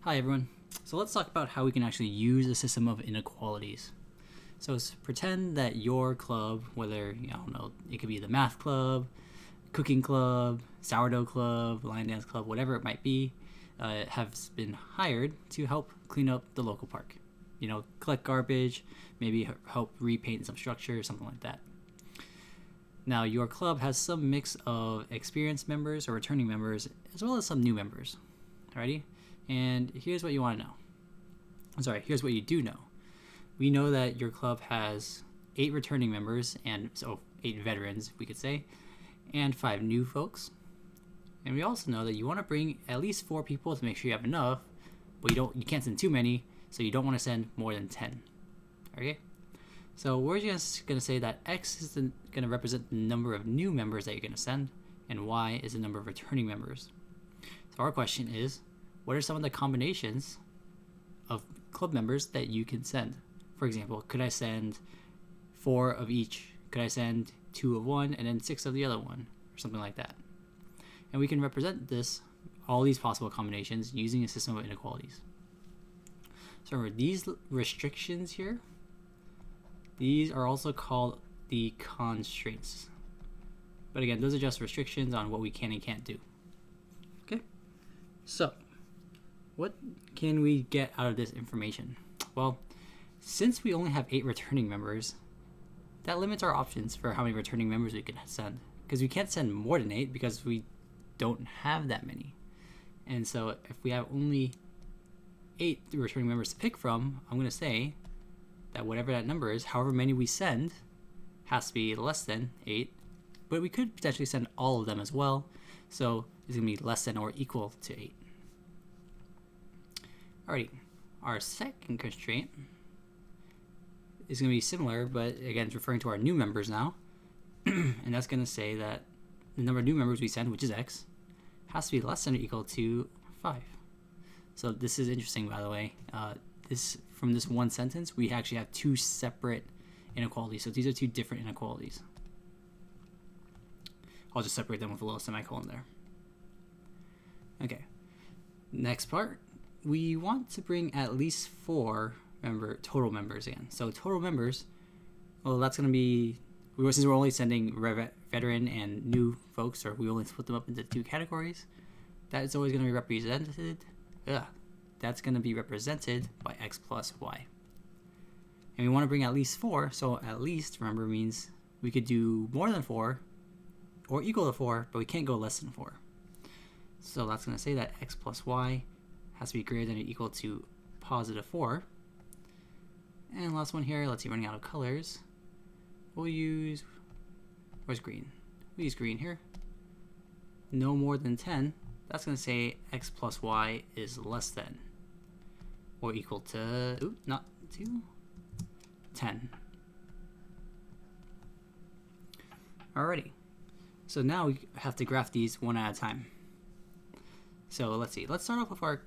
Hi everyone. So let's talk about how we can actually use a system of inequalities. So pretend that your club, whether, I don't know, it could be the math club, cooking club, sourdough club, line dance club, whatever it might be, has been hired to help clean up the local park. Collect garbage, maybe help repaint some structure, something like that. Now, your club has some mix of experienced members or returning members, as well as some new members. Alrighty? And here's what you want to know. Here's what you do know. We know that your club has 8 returning members, and so 8 veterans, we could say, and 5 new folks. And we also know that you want to bring at least 4 people to make sure you have enough, but you can't send too many, so you don't want to send more than 10. Okay? So we're just going to say that X is going to represent the number of new members that you're going to send, and Y is the number of returning members. So our question is, what are some of the combinations of club members that you can send? For example, could I send 4 of each? Could I send 2 of one and then 6 of the other one? Or something like that. And we can represent all these possible combinations using a system of inequalities. So remember, these restrictions here, these are also called the constraints. But again, those are just restrictions on what we can and can't do. Okay? So, what can we get out of this information? Well, since we only have 8 returning members, that limits our options for how many returning members we can send. Because we can't send more than 8 because we don't have that many. And so if we have only 8 returning members to pick from, I'm going to say that whatever that number is, however many we send, has to be less than 8. But we could potentially send all of them as well. So it's going to be less than or equal to 8. Alrighty, our second constraint is going to be similar, but again, it's referring to our new members now. And that's going to say that the number of new members we send, which is X, has to be less than or equal to 5. So this is interesting, by the way. From this one sentence, we actually have 2 separate inequalities. So these are 2 different inequalities. I'll just separate them with a little semicolon there. Okay, next part. We want to bring at least 4 total members again. So total members, well, that's going to be, since we're only sending veteran and new folks, or we only split them up into 2 categories, that is always going to be represented. That's going to be represented by X plus Y. And we want to bring at least 4, so at least, remember, means we could do more than 4 or equal to 4, but we can't go less than 4. So that's going to say that X plus Y has to be greater than or equal to positive 4. And last one here, let's see, running out of colors. We'll use, where's green? We'll use green here. No more than 10. That's going to say X plus Y is less than or equal to, not 10. Alrighty. So now we have to graph these one at a time. So let's see. Let's start off with our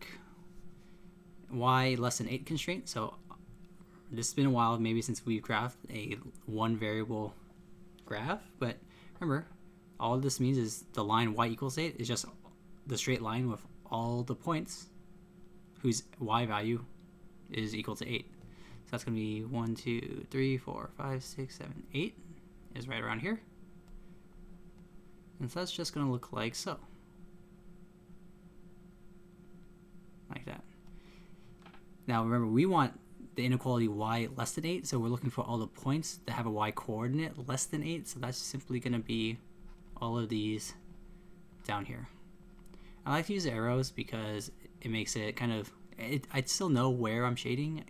Y less than 8 constraint. So this has been a while, maybe since we've graphed a 1 variable graph. But remember, all this means is the line Y equals 8 is just the straight line with all the points whose Y value is equal to 8. So that's going to be 1, 2, 3, 4, 5, 6, 7, 8 is right around here. And so that's just going to look like so. Like that. Now remember, we want the inequality Y less than 8, so we're looking for all the points that have a Y coordinate less than 8, so that's simply going to be all of these down here. I like to use the arrows because it makes it kind of, I'd still know where I'm shading,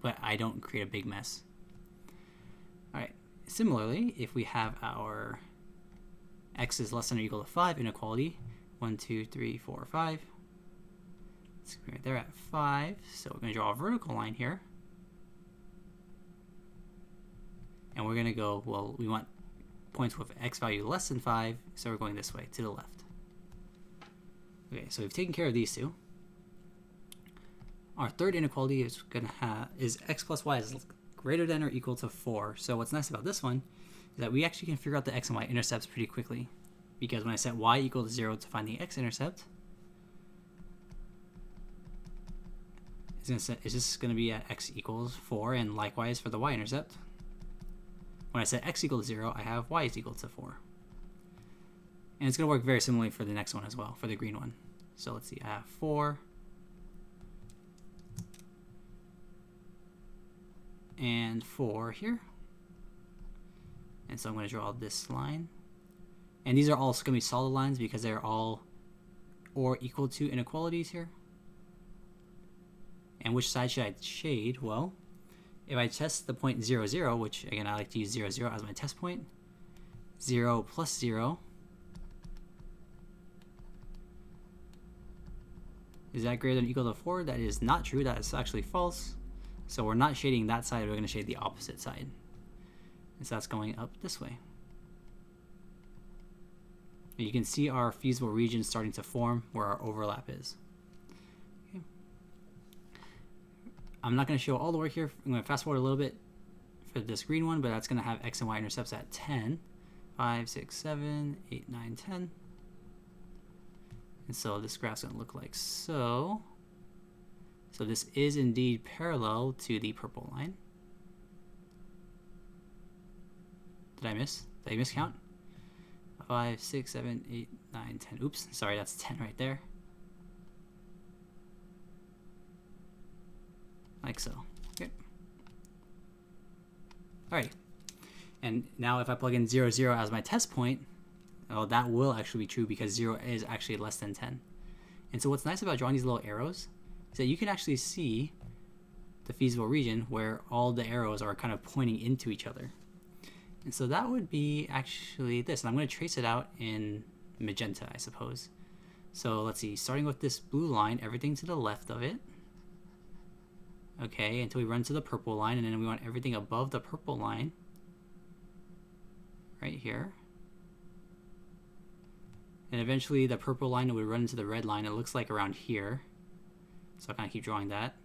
but I don't create a big mess. Alright, similarly, if we have our X is less than or equal to 5 inequality, 1, 2, 3, 4, 5, it's right there at 5, so we're going to draw a vertical line here. And we're going to go, well, we want points with X value less than 5, so we're going this way, to the left. Okay, so we've taken care of these 2. Our third inequality is X plus Y is greater than or equal to 4. So what's nice about this one is that we actually can figure out the X and Y intercepts pretty quickly. Because when I set Y equal to 0 to find the X intercept, is this going to be at x equals 4, and likewise for the y-intercept. When I set x equals 0, I have y is equal to 4. And it's going to work very similarly for the next one as well, for the green one. So let's see, I have 4. And 4 here. And so I'm going to draw this line. And these are all going to be solid lines because they're all or equal to inequalities here. And which side should I shade? Well, if I test the point 0, 0, which again I like to use 0, 0 as my test point, 0 plus 0, is that greater than or equal to 4? That is not true. That is actually false. So we're not shading that side. We're going to shade the opposite side. And so that's going up this way. And you can see our feasible region starting to form where our overlap is. Okay. I'm not going to show all the work here. I'm going to fast forward a little bit for this green one, but that's going to have x and y intercepts at 10, 5, 6, 7, 8, 9, 10. And so this graph's going to look like so. So this is indeed parallel to the purple line. Did I miss? Did I miscount? 5, 6, 7, 8, 9, 10. Oops, sorry, that's 10 right there. Like so. Okay. Alright. And now if I plug in 0, 0 as my test point, well, that will actually be true because 0 is actually less than 10. And so what's nice about drawing these little arrows is that you can actually see the feasible region where all the arrows are kind of pointing into each other. And so that would be actually this. And I'm going to trace it out in magenta, I suppose. So let's see, starting with this blue line, everything to the left of it. Okay, until we run to the purple line, and then we want everything above the purple line. Right here. And eventually the purple line would run into the red line. It looks like around here. So I'll kind of keep drawing that.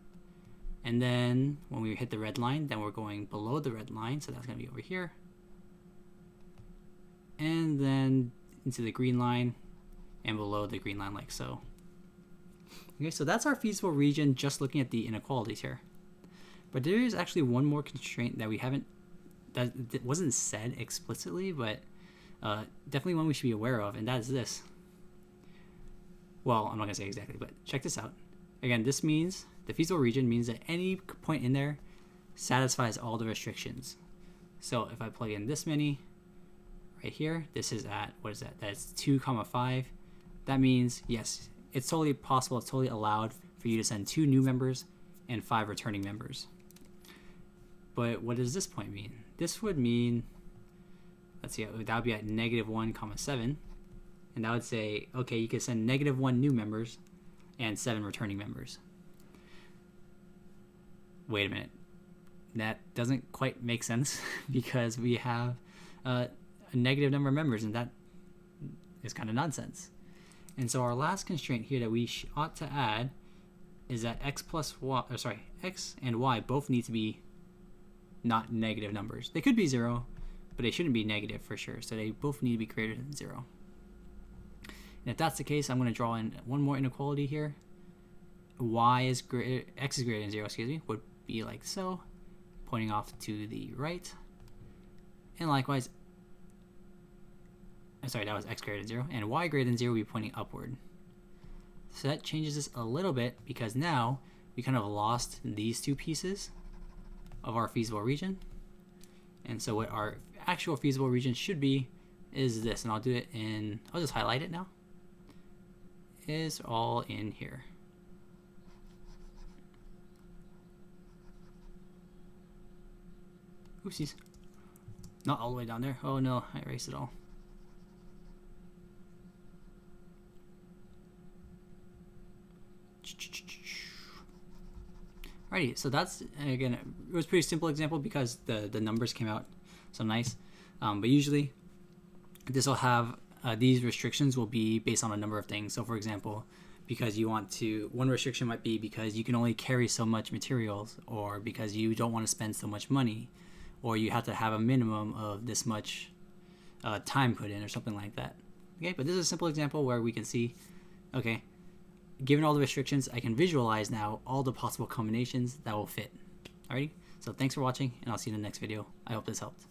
And then when we hit the red line, then we're going below the red line. So that's going to be over here. And then into the green line and below the green line like so. Okay, so that's our feasible region just looking at the inequalities here. But there is actually one more constraint that we haven't, that wasn't said explicitly, but definitely one we should be aware of, and that is this. Well, I'm not going to say exactly, but check this out. Again, this means, the feasible region means that any point in there satisfies all the restrictions. So if I plug in this many, right here, this is at, what is that? That's 2, 5. That means, yes, it's totally possible, it's totally allowed for you to send 2 new members and 5 returning members. But what does this point mean? This would mean, let's see, that would be at -1, 7. And that would say, okay, you can send -1 new members and 7 returning members. Wait a minute. That doesn't quite make sense because we have a negative number of members, and that is kind of nonsense. And so our last constraint here that we ought to add is that x and y both need to be not negative numbers. They could be 0, but they shouldn't be negative for sure. So they both need to be greater than 0. And if that's the case, I'm going to draw in one more inequality here. X is greater than 0, excuse me, would be like so, pointing off to the right. And likewise, I'm sorry, that was x greater than 0, and y greater than 0 will be pointing upward. So that changes this a little bit because now we kind of lost these 2 pieces of our feasible region. And so what our actual feasible region should be is this, and I'll do it in, I'll just highlight it now, is all in here. Oopsies. Not all the way down there. Oh no, I erased it all. Alrighty, so that's, again, it was a pretty simple example because the numbers came out so nice. But usually this will have, these restrictions will be based on a number of things. So for example, because you want to, one restriction might be because you can only carry so much materials, or because you don't want to spend so much money, or you have to have a minimum of this much time put in or something like that. Okay, but this is a simple example where we can see, okay, given all the restrictions, I can visualize now all the possible combinations that will fit. Alrighty, so thanks for watching, and I'll see you in the next video. I hope this helped.